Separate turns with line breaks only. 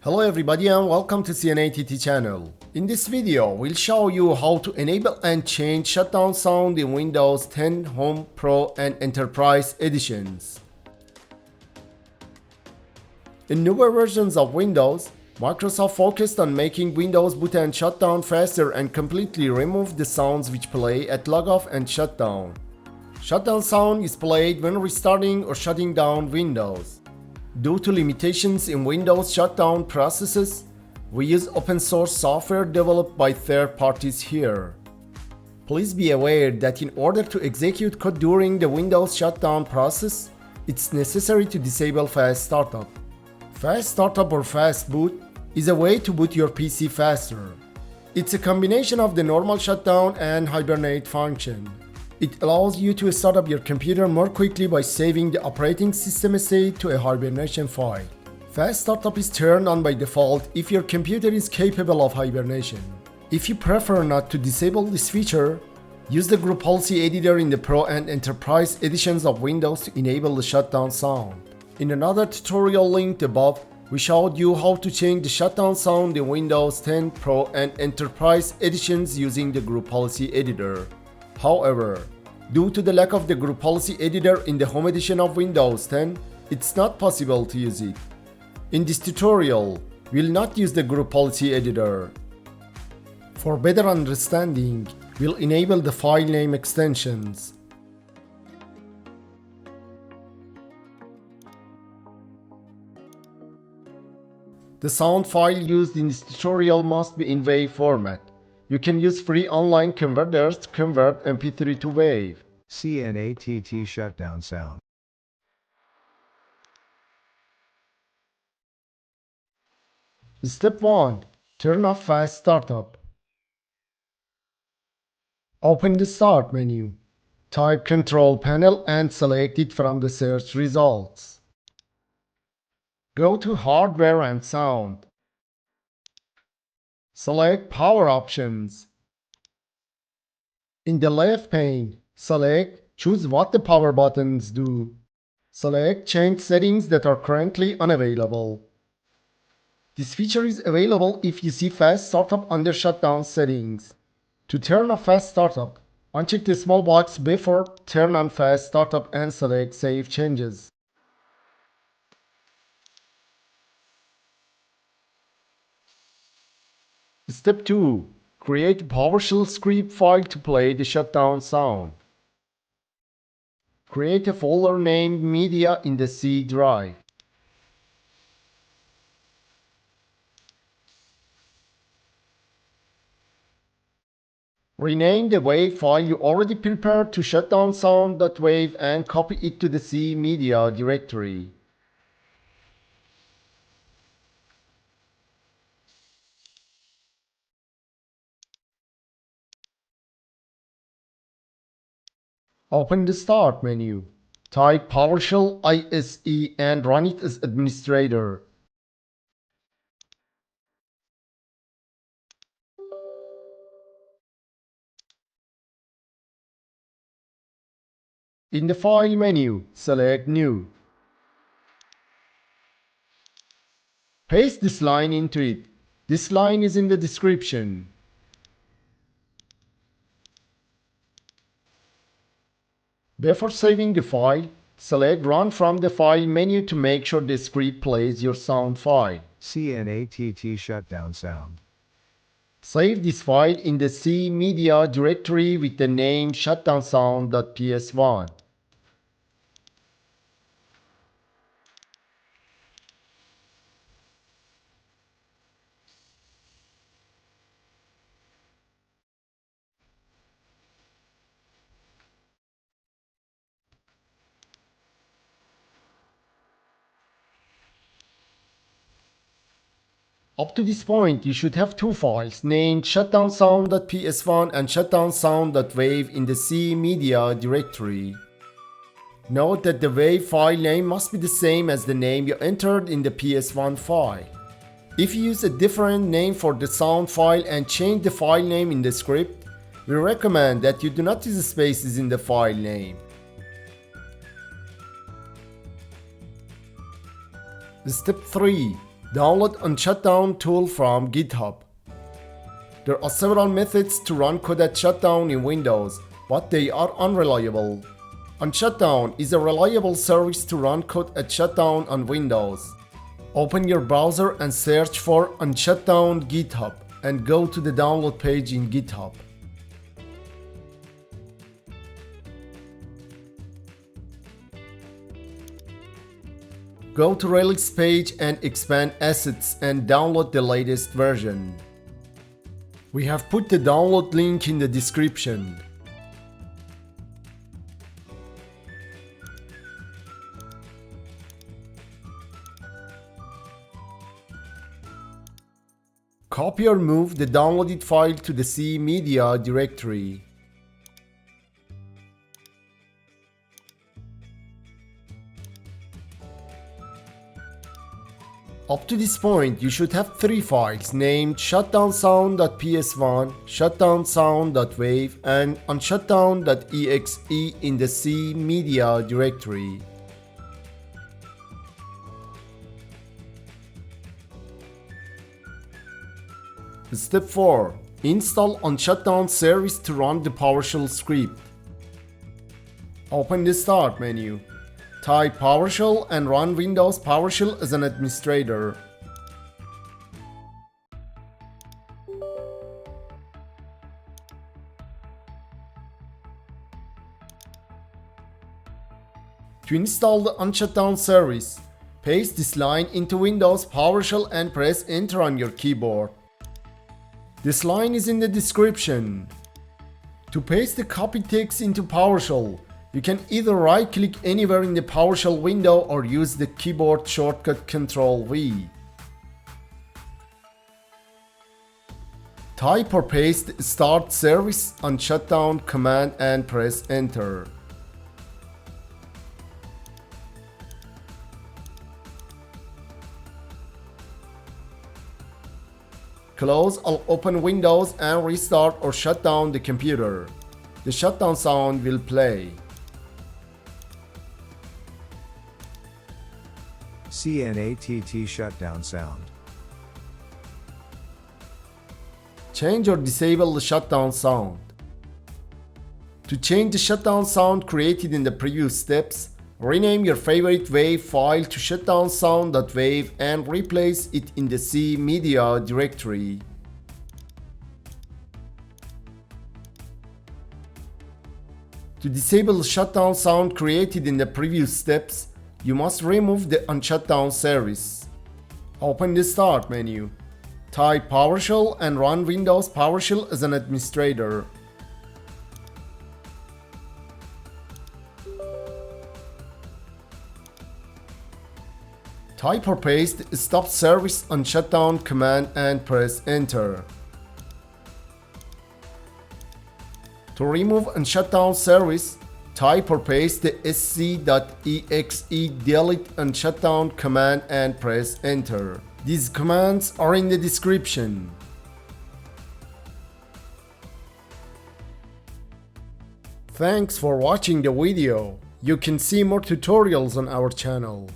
Hello everybody and welcome to CNATT channel. In this video, we'll show you how to enable and change shutdown sound in Windows 10 Home Pro and Enterprise editions. In newer versions of Windows, Microsoft focused on making Windows boot and shutdown faster and completely removed the sounds which play at logoff and shutdown. Shutdown sound is played when restarting or shutting down Windows. Due to limitations in Windows shutdown processes, we use open source software developed by third parties here. Please be aware that in order to execute code during the Windows shutdown process, it's necessary to disable fast startup. Fast startup or fast boot is a way to boot your PC faster. It's a combination of the normal shutdown and hibernate function. It allows you to start up your computer more quickly by saving the operating system state to a hibernation file. Fast startup is turned on by default if your computer is capable of hibernation. If you prefer not to disable this feature, use the group policy editor in the Pro and Enterprise editions of Windows to enable the shutdown sound. In another tutorial linked above, we showed you how to change the shutdown sound in Windows 10 Pro and Enterprise editions using the group policy editor. However, due to the lack of the group policy editor in the home edition of Windows 10, it's not possible to use it. In this tutorial, we'll not use the group policy editor. For better understanding, we'll enable the file name extensions. The sound file used in this tutorial must be in WAV format. You can use free online converters to convert MP3 to WAV.
CNATT Shutdown Sound.
Step 1. Turn off Fast Startup. Open the Start menu. Type Control Panel and select it from the search results. Go to Hardware and Sound. Select Power Options. In the left pane, choose what the power buttons do. Select Change settings that are currently unavailable. This feature is available if you see Fast Startup under Shutdown settings. To turn off Fast Startup, uncheck the small box before Turn on Fast Startup and select Save Changes. Step 2. Create a PowerShell script file to play the shutdown sound. Create a folder named Media in the C drive. Rename the WAV file you already prepared to ShutdownSound.wav and copy it to the C Media directory. Open the Start menu. Type PowerShell ISE and run it as administrator. In the File menu, select New. Paste this line into it. This line is in the description. Before saving the file, select Run from the File menu to make sure the script plays your sound file.
CNATT Shutdown Sound.
Save this file in the C Media directory with the name ShutdownSound.ps1. Up to this point, you should have two files named ShutdownSound.ps1 and ShutdownSound.wav in the C Media directory. Note that the WAV file name must be the same as the name you entered in the PS1 file. If you use a different name for the sound file and change the file name in the script, we recommend that you do not use spaces in the file name. Step 3. Download OnShutDown tool from GitHub. There are several methods to run code at Shutdown in Windows, but they are unreliable. OnShutDown is a reliable service to run code at Shutdown on Windows. Open your browser and search for OnShutDown GitHub and go to the download page in GitHub. Go to Relics page and expand assets and download the latest version. We have put the download link in the description. Copy or move the downloaded file to the C media directory. Up to this point, you should have 3 files named ShutdownSound.ps1, ShutdownSound.wav, and OnShutDown.exe in the C media directory. Step 4. Install OnShutDown service to run the PowerShell script. Open the Start menu. Type PowerShell and run Windows PowerShell as an administrator. To install the OnShutDown service, paste this line into Windows PowerShell and press Enter on your keyboard. This line is in the description. To paste the copied text into PowerShell, you can either right-click anywhere in the PowerShell window or use the keyboard shortcut Ctrl+V. Type or paste Start Service on Shutdown command and press Enter. Close or open Windows and restart or shut down the computer. The shutdown sound will play.
CNATT Shutdown Sound.
Change or disable the shutdown sound. To change the shutdown sound created in the previous steps, rename your favorite WAV file to ShutdownSound.wav and replace it in the C media directory. To disable the shutdown sound created in the previous steps, you must remove the OnShutDown service. Open the Start menu. Type PowerShell and run Windows PowerShell as an administrator. Type or paste Stop Service on Shutdown command and press Enter. To remove OnShutDown service, type or paste the sc.exe delete OnShutDown command and press Enter. These commands are in the description. Thanks for watching the video. You can see more tutorials on our channel.